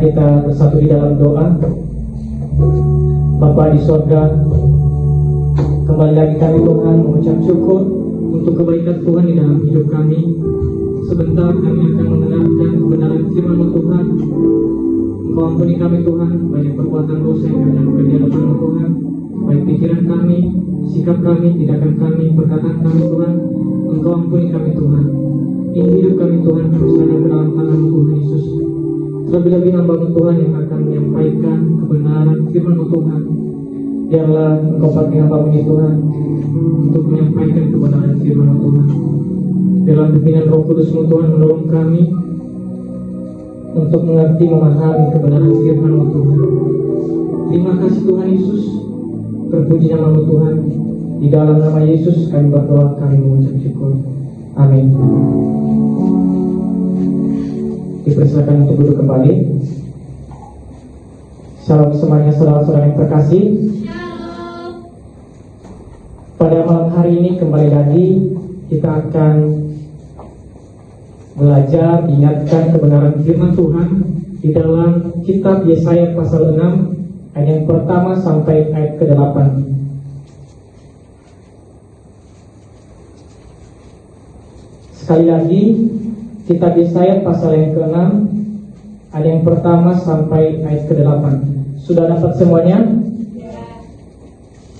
kita bersatu di dalam doa. Bapa di surga, kembali lagi kami Tuhan mengucap syukur untuk kebaikan Tuhan di dalam hidup kami. Sebentar kami akan mendengarkan kebenaran firman Tuhan. Engkau ampuni kami Tuhan, banyak perbuatan dosa yang kami lakukan di hadapan Tuhan, baik pikiran kami, sikap kami, tindakan kami, perkataan kami Tuhan. Engkau ampuni kami Tuhan. Ini hidup kami Tuhan, kami serahkan ke dalam tangan Tuhan Yesus. Terlebih-lebih hamba Tuhan yang akan menyampaikan kebenaran firman Tuhan. Biarlah Engkau pakai hamba ini Tuhan untuk menyampaikan kebenaran firman Tuhan. Dalam pimpinan Roh Kudus Tuhan menolong kami untuk mengerti, memahami kebenaran firman Tuhan. Terima kasih Tuhan Yesus. Terpuji nama Tuhan. Di dalam nama Yesus kami berdoa, kami mengucap syukur. Amin. Dipersilakan untuk duduk kembali. Shalom semuanya, saudara-saudara yang terkasih. Pada malam hari ini kembali lagi kita akan belajar, ingatkan kebenaran firman Tuhan di dalam kitab Yesaya pasal 6 ayat yang pertama sampai ayat ke-8. Sekali lagi, kitab Yesaya pasal yang ke-6 ayat yang pertama sampai ayat ke-8. Sudah dapat semuanya?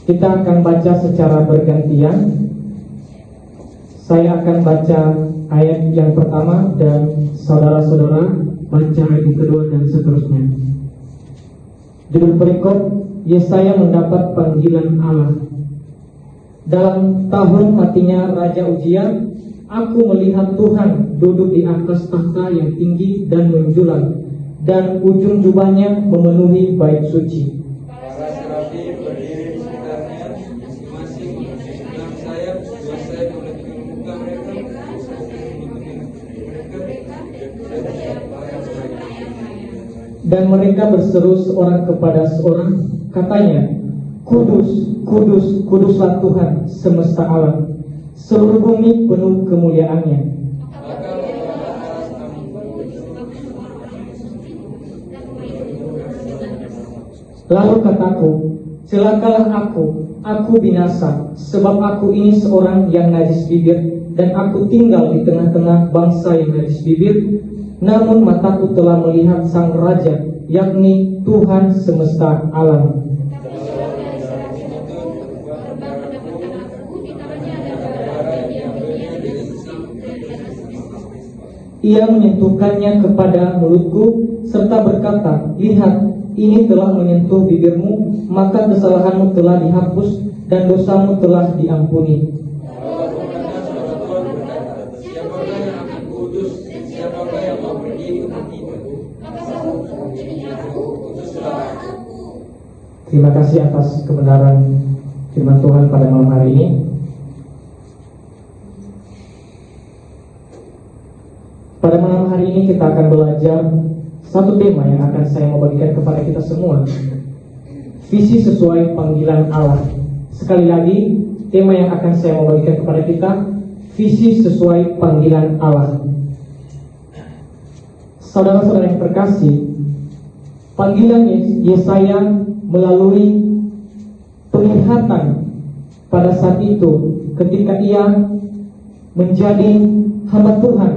Kita akan baca secara bergantian. Saya akan baca ayat yang pertama dan saudara-saudara baca ayat yang kedua dan seterusnya. Judul perikop, Yesaya mendapat panggilan Allah. Dalam tahun matinya Raja Uzia, aku melihat Tuhan duduk di atas tahta yang tinggi dan menjulang, dan ujung jubahnya memenuhi bait suci. Para serafi berdiri di sekitarnya, masing-masing memiliki 6 sayap, 2 sayap menutupi muka mereka, 1 sayap menutupi mereka, dan sayap para sayap. Dan mereka berseru seorang kepada seorang, katanya, Kudus, kudus, kuduslah Tuhan semesta alam, seluruh bumi penuh kemuliaannya. Lalu kataku, celakalah aku binasa, sebab aku ini seorang yang najis bibir, dan aku tinggal di tengah-tengah bangsa yang najis bibir. Namun mataku telah melihat Sang Raja, yakni Tuhan semesta alam. Ia menyentuhkannya kepada mulutku, serta berkata, lihat, ini telah menyentuh bibirmu, maka kesalahanmu telah dihapus, dan dosamu telah diampuni. Siapakah yang akan kudus, siapakah yang mau pergi ke kita? Terima kasih atas kebenaran firman Tuhan pada malam hari ini. Pada malam hari ini kita akan belajar satu tema yang akan saya mau bagikan kepada kita semua. Visi sesuai panggilan Allah. Sekali lagi, tema yang akan saya mau bagikan kepada kita, visi sesuai panggilan Allah. Saudara-saudara yang terkasih, panggilan Yesaya melalui penglihatan pada saat itu ketika ia menjadi hamba Tuhan.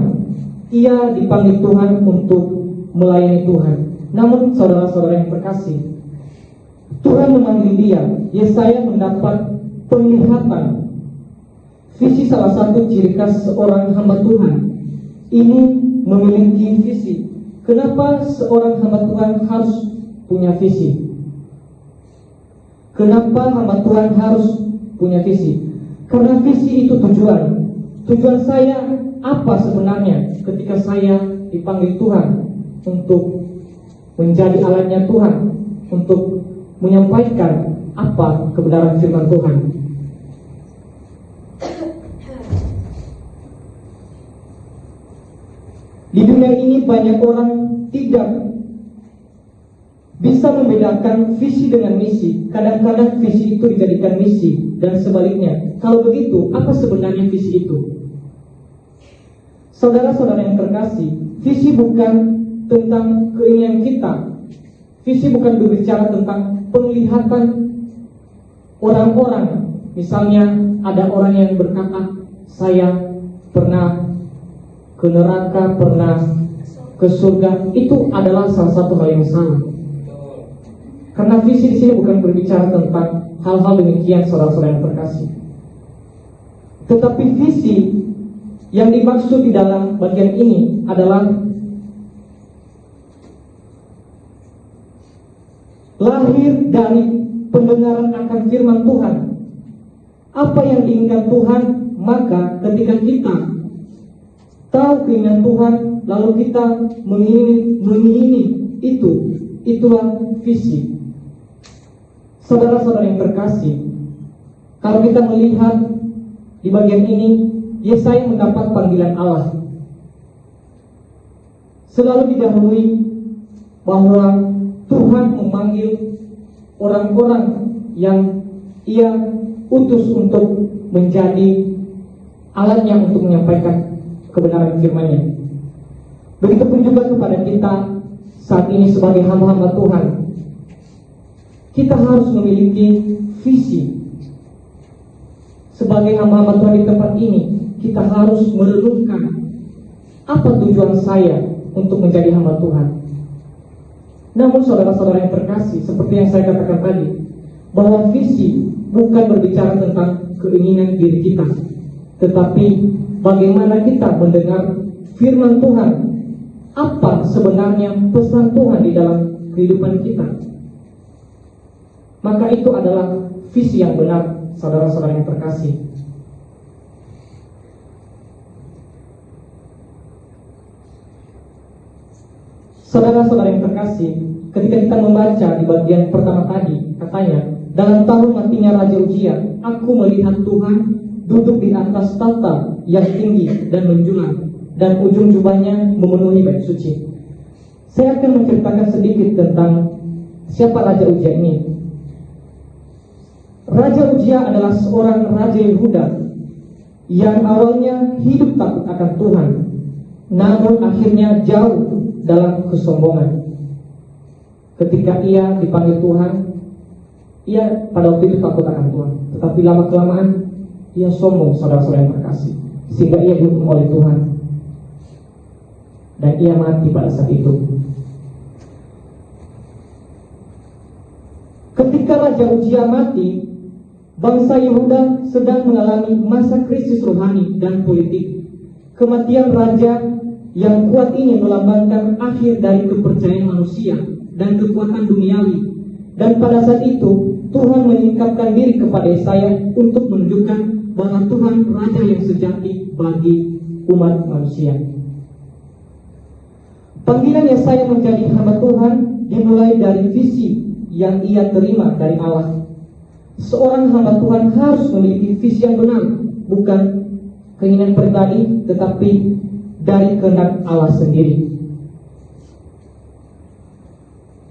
Ia dipanggil Tuhan untuk melayani Tuhan. Namun saudara-saudara yang terkasih, Tuhan memanggil dia. Yesaya mendapat penglihatan. Visi salah satu ciri khas seorang hamba Tuhan ini memiliki visi. Kenapa seorang hamba Tuhan harus punya visi? Kenapa hamba Tuhan harus punya visi? Karena visi itu tujuan. Tujuan saya apa sebenarnya ketika saya dipanggil Tuhan untuk menjadi alatnya Tuhan, untuk menyampaikan apa kebenaran firman Tuhan. Di dunia ini banyak orang tidak bisa membedakan visi dengan misi. Kadang-kadang visi itu dijadikan misi dan sebaliknya. Kalau begitu, apa sebenarnya visi itu? Saudara-saudara yang terkasih, visi bukan tentang keinginan kita. Visi bukan berbicara tentang penglihatan orang-orang. Misalnya ada orang yang berkata, saya pernah ke neraka, pernah ke surga. Itu adalah salah satu hal yang salah. Karena visi di sini bukan berbicara tentang hal-hal demikian, saudara-saudara yang terkasih. Tetapi visi yang dimaksud di dalam bagian ini adalah lahir dari pendengaran akan firman Tuhan. Apa yang diinginkan Tuhan, maka ketika kita tahu keinginan Tuhan, lalu kita mengingini itulah visi. Saudara-saudara yang terkasih, kalau kita melihat di bagian ini, Yesaya mendapat panggilan Allah. Selalu didahului bahwa Tuhan memanggil orang-orang yang Ia utus untuk menjadi alatnya untuk menyampaikan kebenaran firman-Nya. Begitupun juga kepada kita saat ini sebagai hamba-hamba Tuhan. Kita harus memiliki visi. Sebagai hamba-hamba Tuhan di tempat ini, kita harus merenungkan apa tujuan saya untuk menjadi hamba Tuhan. Namun saudara-saudara yang terkasih, seperti yang saya katakan tadi, bahwa visi bukan berbicara tentang keinginan diri kita, tetapi bagaimana kita mendengar firman Tuhan. Apa sebenarnya pesan Tuhan di dalam kehidupan kita? Maka itu adalah visi yang benar, saudara-saudara yang terkasih. Saudara-saudara yang terkasih, ketika kita membaca di bagian pertama tadi, katanya, dalam tahun matinya Raja Uzia, aku melihat Tuhan duduk di atas tahta yang tinggi dan menjulang, dan ujung jubahnya memenuhi bait suci. Saya akan menceritakan sedikit tentang siapa Raja Uzia ini. Raja Uzia adalah seorang raja Yehuda yang awalnya hidup takut akan Tuhan, namun akhirnya jauh dalam kesombongan. Ketika ia dipanggil Tuhan, ia pada waktu itu takut akan Tuhan, tetapi lama-kelamaan ia sombong, saudara-saudara yang terkasih, sehingga ia dihukum oleh Tuhan dan ia mati pada saat itu. Ketika Raja Uzia mati, bangsa Yehuda sedang mengalami masa krisis rohani dan politik. Kematian raja yang kuat ini melambangkan akhir dari kepercayaan manusia dan kekuatan duniawi. Dan pada saat itu Tuhan menyingkapkan diri kepada Yesaya untuk menunjukkan bahwa Tuhan Raja yang sejati bagi umat manusia. Panggilan Yesaya menjadi hamba Tuhan dimulai dari visi yang ia terima dari Allah. Seorang hamba Tuhan harus memiliki visi yang benar, bukan keinginan pribadi, tetapi dari kehendak Allah sendiri.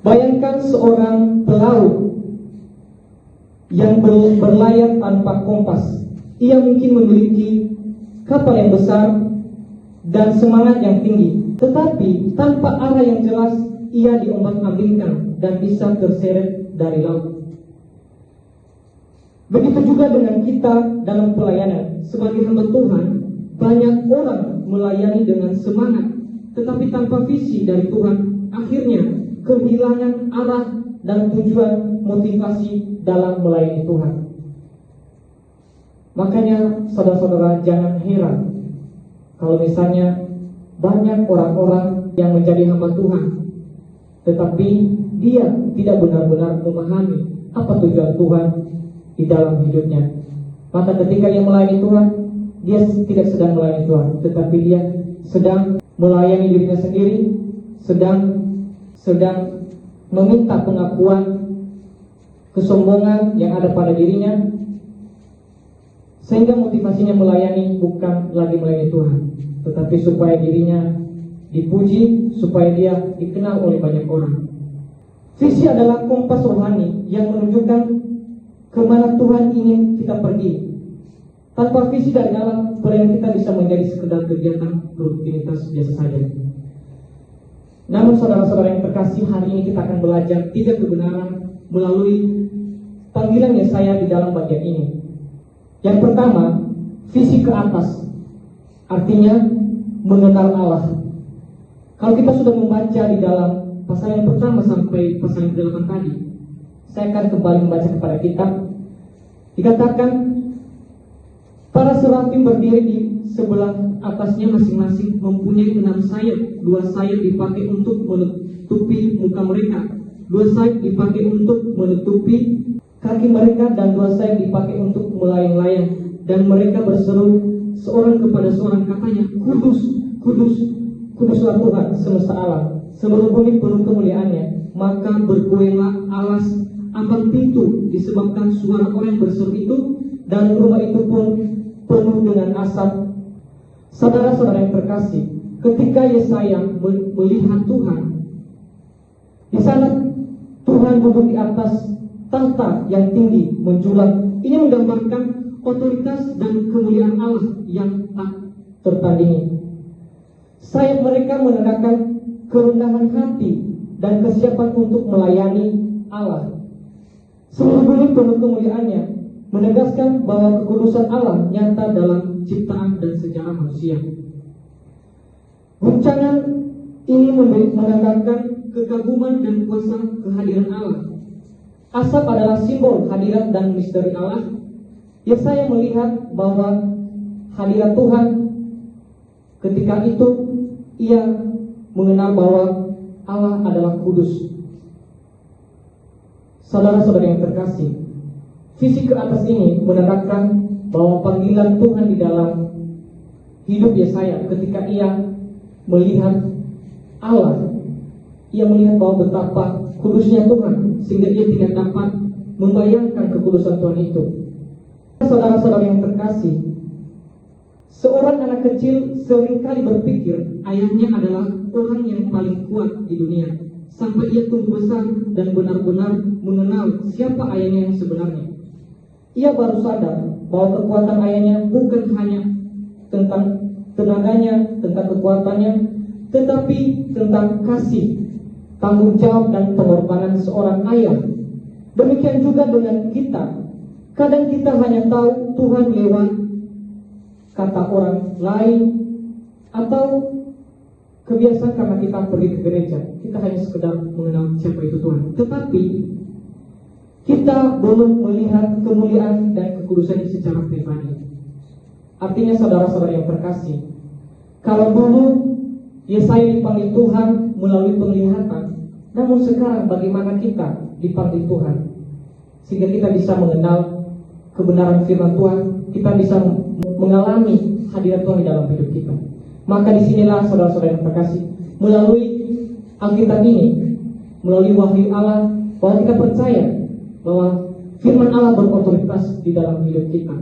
Bayangkan seorang pelaut yang berlayar tanpa kompas. Ia mungkin memiliki kapal yang besar dan semangat yang tinggi, tetapi tanpa arah yang jelas, ia diombak-ambingkan dan bisa terseret dari laut. Begitu juga dengan kita dalam pelayanan. Sebagai hamba Tuhan, banyak orang melayani dengan semangat, tetapi tanpa visi dari Tuhan, akhirnya kehilangan arah dan tujuan motivasi dalam melayani Tuhan. Makanya saudara-saudara jangan heran kalau misalnya banyak orang-orang yang menjadi hamba Tuhan, tetapi dia tidak benar-benar memahami apa tujuan Tuhan di dalam hidupnya. Maka ketika dia melayani Tuhan, dia tidak sedang melayani Tuhan, tetapi dia sedang melayani dirinya sendiri, sedang meminta pengakuan kesombongan yang ada pada dirinya, sehingga motivasinya melayani bukan lagi melayani Tuhan, tetapi supaya dirinya dipuji, supaya dia dikenal oleh banyak orang. Visi adalah kompas rohani yang menunjukkan kemana Tuhan ingin kita pergi. Tanpa visi dari Allah, pelayanan kita bisa menjadi sekedar kegiatan rutinitas biasa saja. Namun saudara-saudara yang terkasih, hari ini kita akan belajar 3 kebenaran melalui panggilan Yesaya di dalam bagian ini. Yang pertama, visi ke atas, artinya mengenal Allah. Kalau kita sudah membaca di dalam pasal yang pertama sampai pasal yang ke-8 tadi, saya akan kembali membaca kepada kita. Dikatakan, para serafim berdiri di sebelah atasnya masing-masing mempunyai 6 sayap. 2 sayap dipakai untuk menutupi muka mereka, 2 sayap dipakai untuk menutupi kaki mereka, dan 2 sayap dipakai untuk melayang-layang. Dan mereka berseru seorang kepada seorang, katanya, Kudus, Kudus, Kuduslah Tuhan semesta alam, seluruh bumi penuh kemuliaannya. Maka bergoyanglah alas ambang pintu disebabkan suara orang berseru itu, dan rumah itu pun penuh dengan asap. Saudara-saudara yang terkasih, ketika Yesaya melihat Tuhan, di sana Tuhan duduk di atas tahta yang tinggi menjulang. Ini menggambarkan otoritas dan kemuliaan Allah yang tak tertandingi. Sayap mereka menandakan kerendahan hati dan kesiapan untuk melayani Allah. Seluruh bumi penuh kemuliaannya, menegaskan bahwa kekudusan Allah nyata dalam ciptaan dan sejarah manusia. Guncangan ini menandakan kekaguman dan kuasa kehadiran Allah. Asap adalah simbol hadirat dan misteri Allah. Yesaya melihat bahwa hadirat Tuhan. Ketika itu ia mengenal bahwa Allah adalah kudus. Saudara-saudara yang terkasih, visi ke atas ini menandakan bahwa panggilan Tuhan di dalam hidup Yesaya ketika ia melihat Allah, ia melihat bahwa betapa kudusnya Tuhan, sehingga ia tidak dapat membayangkan kekudusan Tuhan itu. Saudara-saudara yang terkasih, seorang anak kecil seringkali berpikir ayahnya adalah orang yang paling kuat di dunia, sampai ia tumbuh besar dan benar-benar mengenal siapa ayahnya yang sebenarnya. Ia baru sadar bahwa kekuatan ayahnya bukan hanya tentang tenaganya, tentang kekuatannya, tetapi tentang kasih, tanggung jawab, dan pengorbanan seorang ayah. Demikian juga dengan kita. Kadang kita hanya tahu Tuhan lewat kata orang lain, atau kebiasaan karena kita pergi ke gereja, kita hanya sekedar mengenal siapa itu Tuhan. Tetapi kita belum melihat kemuliaan dan kekudusannya secara pribadi. Artinya saudara-saudara yang terkasih, kalau dulu Yesaya dipanggil Tuhan melalui penglihatan, namun sekarang bagaimana kita dipanggil Tuhan, sehingga kita bisa mengenal kebenaran firman Tuhan, kita bisa mengalami hadirat Tuhan di dalam hidup kita. Maka disinilah saudara-saudara yang terkasih, melalui Alkitab ini, melalui wahyu Allah, bahwa kita percaya bahwa firman Allah berotoritas di dalam hidup kita.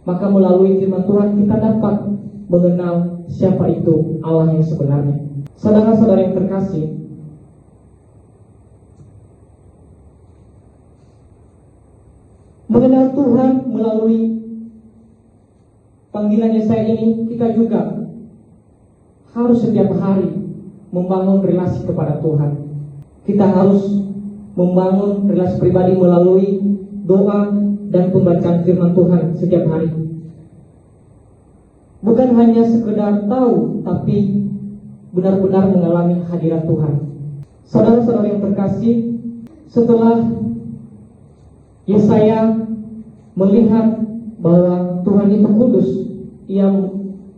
Maka melalui firman Tuhan kita dapat mengenal siapa itu Allah yang sebenarnya. Saudara-saudara yang terkasih, mengenal Tuhan melalui panggilan Yesaya ini, kita juga harus setiap hari membangun relasi kepada Tuhan. Kita harus membangun relasi pribadi melalui doa dan pembacaan firman Tuhan setiap hari. Bukan hanya sekedar tahu, tapi benar-benar mengalami hadirat Tuhan. Saudara-saudara yang terkasih, setelah Yesaya melihat bahwa Tuhan itu kudus, ia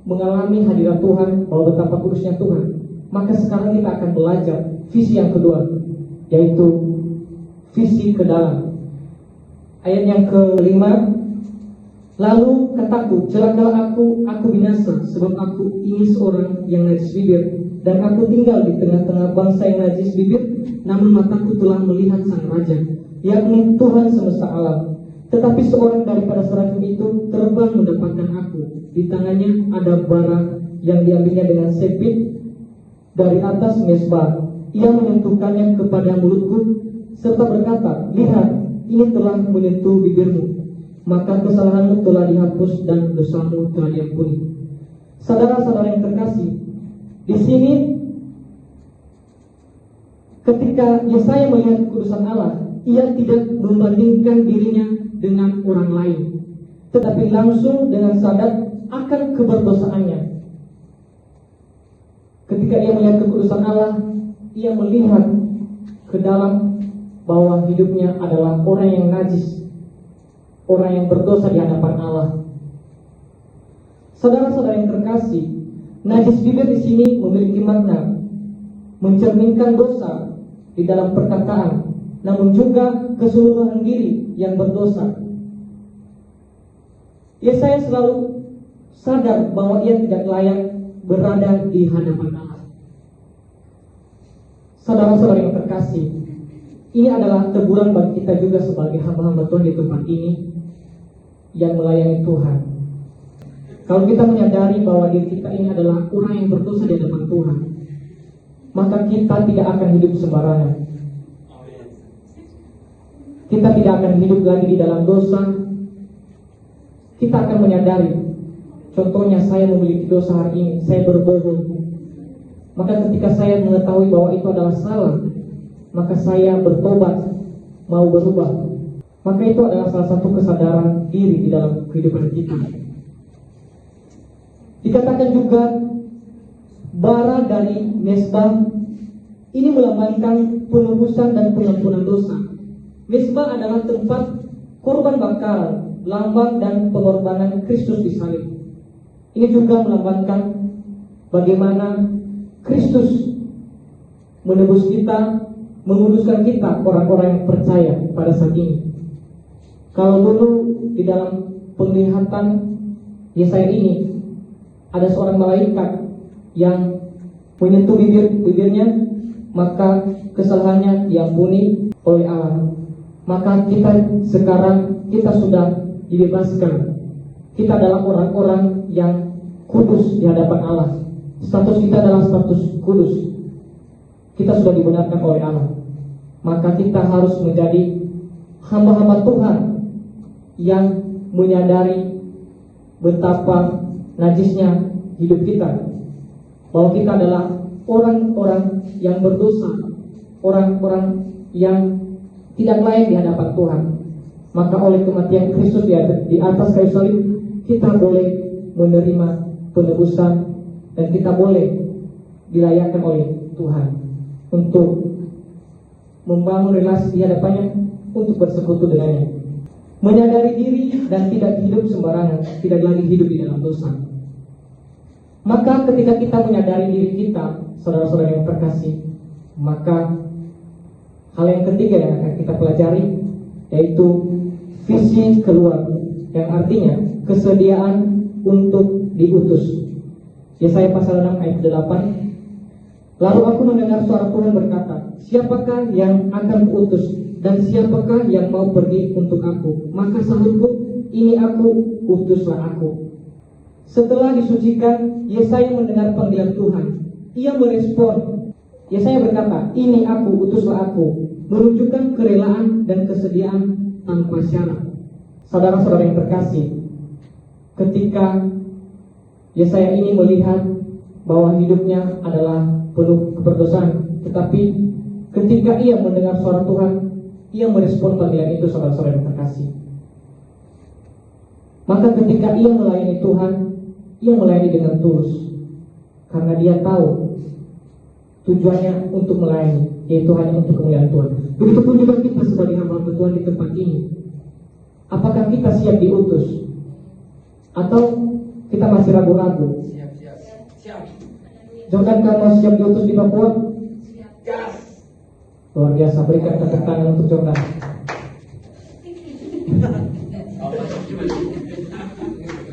mengalami hadirat Tuhan, bahwa betapa kudusnya Tuhan. Maka sekarang kita akan belajar visi yang kedua, yaitu visi ke dalam. Ayat yang ke-5, lalu kataku, celakalah aku binasa, sebab aku ini seorang yang najis bibir, dan aku tinggal di tengah-tengah bangsa yang najis bibir, namun mataku telah melihat Sang Raja, yakni Tuhan semesta alam. Tetapi seorang daripada serafim itu terbang mendapatkan aku. Di tangannya ada bara yang diambilnya dengan sepit dari atas mezbah. Ia menyentuhkannya kepada mulutku serta berkata, lihat, ini telah menyentuh bibirmu, maka kesalahanmu telah dihapus dan dosamu telah diampuni. Saudara-saudara yang terkasih, di sini Ketika Yesaya melihat kekudusan Allah, ia tidak membandingkan dirinya dengan orang lain, tetapi langsung dengan sadar akan keberdosaannya. Ketika ia melihat kekudusan Allah, ia melihat ke dalam bahwa hidupnya adalah orang yang najis, orang yang berdosa di hadapan Allah. Saudara-saudara yang terkasih, najis bibir di sini memiliki makna mencerminkan dosa di dalam perkataan, namun juga keseluruhan diri yang berdosa. Yesaya selalu sadar bahwa ia tidak layak berada di hadapan Allah. Saudara-saudara yang terkasih, ini adalah teguran bagi kita juga sebagai hamba-hamba Tuhan di tempat ini yang melayani Tuhan. Kalau kita menyadari bahwa diri kita ini adalah orang yang berdosa di hadapan Tuhan, maka kita tidak akan hidup sembarangan. Kita tidak akan hidup lagi di dalam dosa. Kita akan menyadari, contohnya saya memiliki dosa hari ini, saya berbohong. Maka ketika saya mengetahui bahwa itu adalah salah, maka saya bertobat, mau berubah. Maka itu adalah salah satu kesadaran diri di dalam kehidupan kita. Dikatakan juga bara dari mezbah ini melambangkan penebusan dan pengampunan dosa. Mezbah adalah tempat korban bakar, lambang dan pengorbanan Kristus di salib. Ini juga melambangkan bagaimana Kristus menebus kita, menguduskan kita, orang-orang yang percaya pada saat ini. Kalau dulu di dalam penglihatan Yesaya ini ada seorang malaikat yang menyentuh bibirnya, maka kesalahannya diampuni oleh Allah. Maka kita sekarang sudah dibebaskan. Kita adalah orang-orang yang kudus di hadapan Allah. Status kita adalah status kudus. Kita sudah dibenarkan oleh Allah. Maka kita harus menjadi hamba-hamba Tuhan yang menyadari betapa najisnya hidup kita, bahwa kita adalah orang-orang yang berdosa, orang-orang yang tidak layak di hadapan Tuhan. Maka oleh kematian Kristus di atas kayu salib, kita boleh menerima penebusan dan kita boleh dilayakkan oleh Tuhan untuk membangun relasi di hadapannya, untuk bersekutu dengannya, menyadari diri dan tidak hidup sembarangan, tidak lagi hidup di dalam dosa. Maka ketika kita menyadari diri kita, saudara-saudara yang terkasih, maka hal yang ketiga yang akan kita pelajari yaitu visi keluar, yang artinya kesediaan untuk diutus. Yesaya pasal 6 ayat 8. Lalu aku mendengar suara Tuhan berkata, siapakah yang akan kuutus dan siapakah yang mau pergi untuk aku? Maka sahutku, ini aku, utuslah aku. Setelah disucikan, Yesaya mendengar panggilan Tuhan. Ia merespon. Yesaya berkata, ini aku, utuslah aku, menunjukkan kerelaan dan kesediaan tanpa syarat. Saudara-saudara yang terkasih, ketika Yesaya ini melihat bahwa hidupnya adalah penuh keberdosaan, tetapi ketika ia mendengar suara Tuhan, ia merespon panggilan itu, saudara-saudara yang terkasih. Maka ketika ia melayani Tuhan, ia melayani dengan tulus, karena dia tahu tujuannya untuk melayani, yaitu hanya untuk kemuliaan Tuhan. Begitupun juga kita sebagai hamba Tuhan di tempat ini. Apakah kita siap diutus? Atau kita masih ragu-ragu? Siap. Jordan, kamu siap diutus di Papua? Gas. Luar biasa, berikan tepuk tangan untuk Jordan.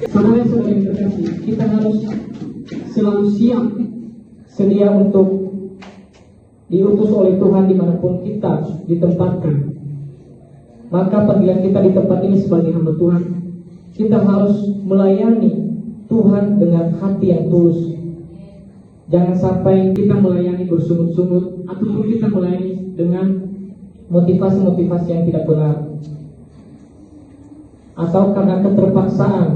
Saudara-saudara yang terkasih, kita harus selalu siap, sedia untuk diutus oleh Tuhan dimanapun kita ditempatkan. Maka panggilan kita di tempat ini sebagai hamba Tuhan, kita harus melayani Tuhan dengan hati yang tulus. Jangan sampai kita melayani bersungut-sungut, ataupun kita melayani dengan motivasi-motivasi yang tidak benar, atau karena keterpaksaan.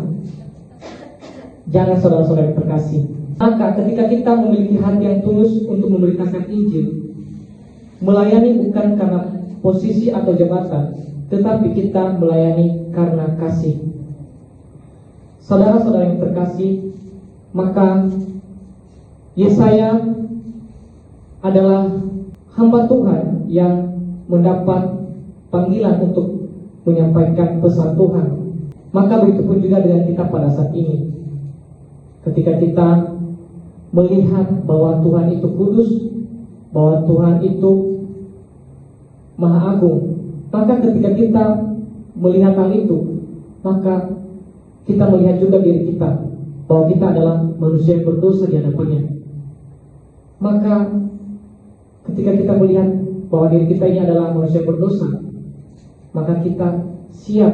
Jangan, saudara-saudara yang terkasih. Maka ketika kita memiliki hati yang tulus untuk memberitakan Injil, melayani bukan karena posisi atau jabatan, tetapi kita melayani karena kasih. Saudara-saudara yang terkasih, maka Yesaya adalah hamba Tuhan yang mendapat panggilan untuk menyampaikan pesan Tuhan. Maka begitu pun juga dengan kita pada saat ini. Ketika kita melihat bahwa Tuhan itu kudus, bahwa Tuhan itu Maha Agung, maka ketika kita melihat hal itu, maka kita melihat juga diri kita bahwa kita adalah manusia yang berdosa di hadapannya. Maka ketika kita melihat bahwa diri kita ini adalah manusia yang berdosa, maka kita siap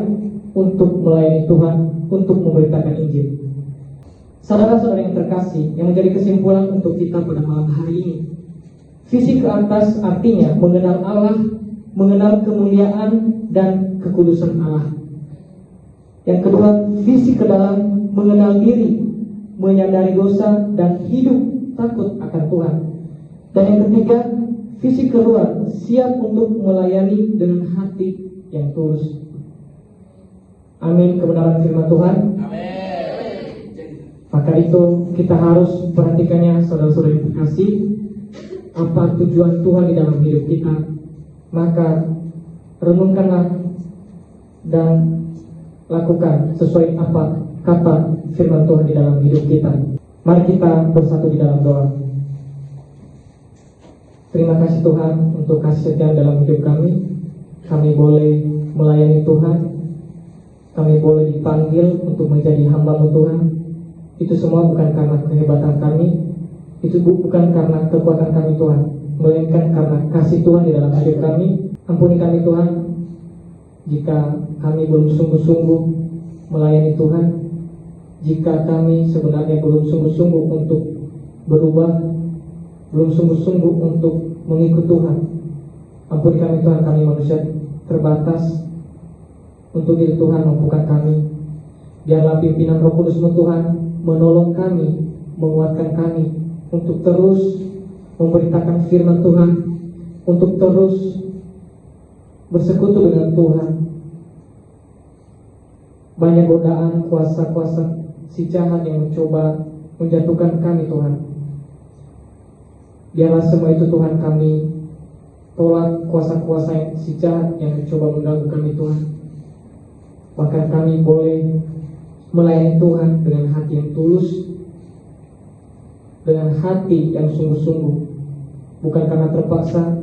untuk melayani Tuhan, untuk memberitakan Injil. Saudara-saudara yang terkasih, yang menjadi kesimpulan untuk kita pada malam hari ini, visi ke atas artinya mengenal Allah, mengenal kemuliaan dan kekudusan Allah. Yang kedua, visi ke dalam mengenal diri, menyadari dosa dan hidup takut akan Tuhan. Dan yang ketiga, visi keluar, siap untuk melayani dengan hati yang tulus. Amin, kebenaran firman Tuhan. Maka itu kita harus perhatikannya, saudara-saudara yang terkasih, apa tujuan Tuhan di dalam hidup kita. Maka renungkanlah dan lakukan sesuai apa kata firman Tuhan di dalam hidup kita. Mari kita bersatu di dalam doa. Terima kasih Tuhan untuk kasih setia dalam hidup kami. Kami boleh melayani Tuhan, kami boleh dipanggil untuk menjadi hamba-Mu Tuhan. Itu semua bukan karena kehebatan kami, itu bukan karena kekuatan kami Tuhan, melainkan karena kasih Tuhan di dalam hidup kami. Ampuni kami Tuhan jika kami belum sungguh-sungguh melayani Tuhan, jika kami sebenarnya belum sungguh-sungguh untuk berubah, belum sungguh-sungguh untuk mengikut Tuhan. Ampuni kami Tuhan, kami manusia terbatas. Untuk itu Tuhan, mampukan kami. Biarlah pimpinan Roh Kudus-Mu Tuhan menolong kami, menguatkan kami untuk terus memberitakan firman Tuhan, untuk terus bersekutu dengan Tuhan. Banyak godaan kuasa-kuasa si jahat yang mencoba menjatuhkan kami Tuhan. Biarlah semua itu Tuhan kami tolak, kuasa-kuasa yang si jahat yang mencoba mengganggu kami Tuhan. Bahkan kami boleh melayani Tuhan dengan hati yang tulus, dengan hati yang sungguh-sungguh, bukan karena terpaksa,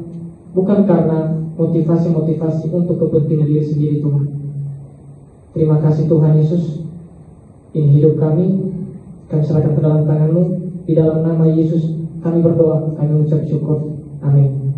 bukan karena motivasi-motivasi untuk kepentingan diri sendiri Tuhan. Terima kasih Tuhan Yesus. Ini hidup kami serahkan ke dalam tangan-Mu. Di dalam nama Yesus kami berdoa, kami mengucap syukur. Amin.